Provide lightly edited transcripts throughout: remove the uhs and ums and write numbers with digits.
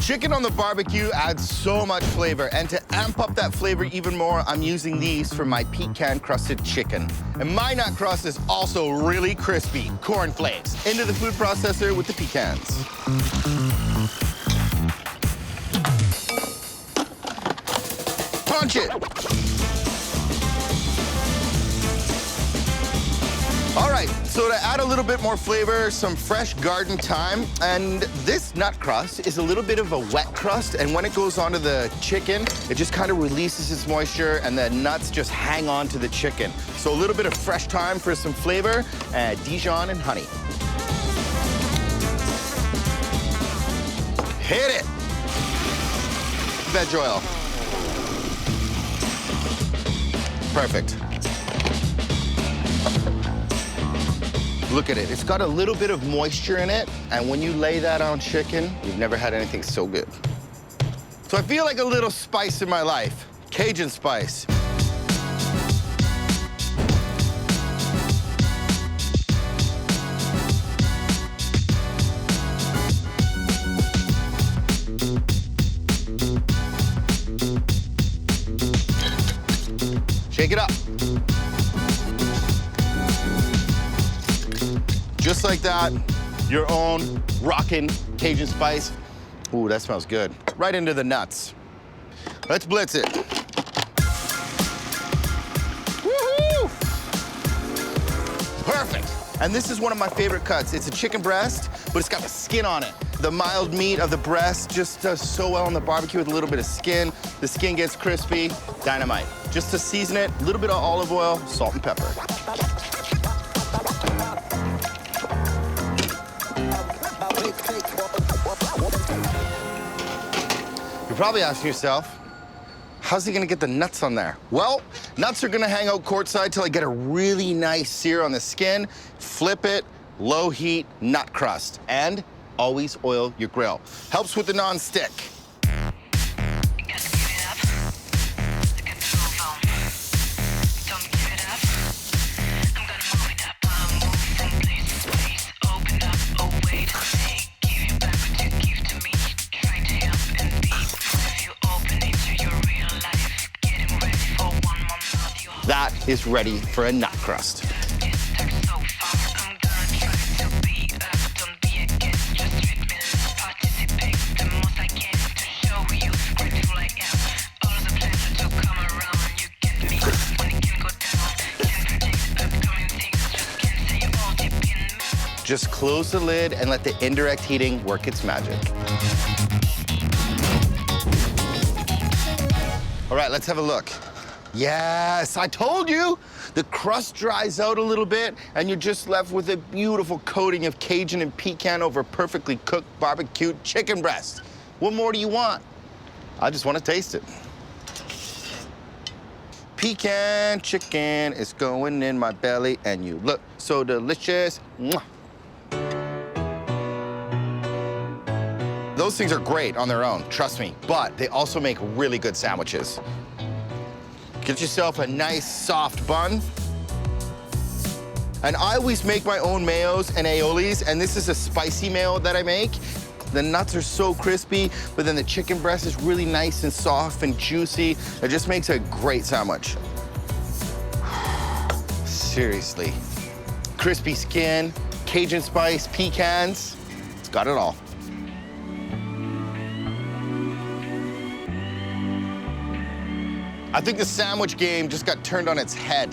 Chicken on the barbecue adds so much flavor, and to amp up that flavor even more, I'm using these for my pecan-crusted chicken. And my nut crust is also really crispy. Corn flakes. Into the food processor with the pecans. Punch it! All right, so to add a little bit more flavor, some fresh garden thyme, and this nut crust is a little bit of a wet crust, and when it goes onto the chicken, it just kind of releases its moisture, and the nuts just hang on to the chicken. So a little bit of fresh thyme for some flavor, Dijon and honey. Hit it! Veg oil. Perfect. Look at it, it's got a little bit of moisture in it, and when you lay that on chicken, you've never had anything so good. So I feel like a little spice in my life, Cajun spice. Shake it up. Just like that, your own rockin' Cajun spice. Ooh, that smells good. Right into the nuts. Let's blitz it. Woohoo! Perfect. And this is one of my favorite cuts. It's a chicken breast, but it's got the skin on it. The mild meat of the breast just does so well on the barbecue with a little bit of skin. The skin gets crispy, dynamite. Just to season it, a little bit of olive oil, salt and pepper. You're probably asking yourself, how's he gonna get the nuts on there? Well, nuts are gonna hang out courtside till I get a really nice sear on the skin. Flip it, low heat, nut crust, and always oil your grill. Helps with the non-stick. That is ready for a nut crust. Just close the lid and let the indirect heating work its magic. All right, let's have a look. Yes, I told you! The crust dries out a little bit, and you're just left with a beautiful coating of Cajun and pecan over perfectly cooked barbecued chicken breast. What more do you want? I just want to taste it. Pecan chicken is going in my belly, and you look so delicious. Mwah. Those things are great on their own, trust me, but they also make really good sandwiches. Get yourself a nice soft bun. And I always make my own mayos and aiolis, and this is a spicy mayo that I make. The nuts are so crispy, but then the chicken breast is really nice and soft and juicy. It just makes a great sandwich. Seriously. Crispy skin, Cajun spice, pecans, it's got it all. I think the sandwich game just got turned on its head.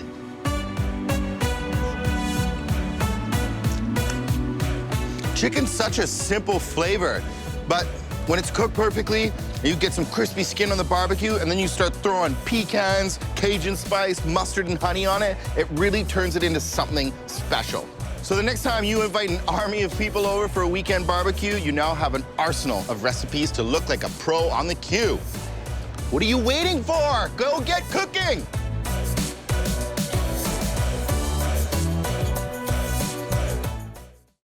Chicken's such a simple flavor, but when it's cooked perfectly, you get some crispy skin on the barbecue, and then you start throwing pecans, Cajun spice, mustard, and honey on it, it really turns it into something special. So the next time you invite an army of people over for a weekend barbecue, you now have an arsenal of recipes to look like a pro on the cue. What are you waiting for? Go get cooking!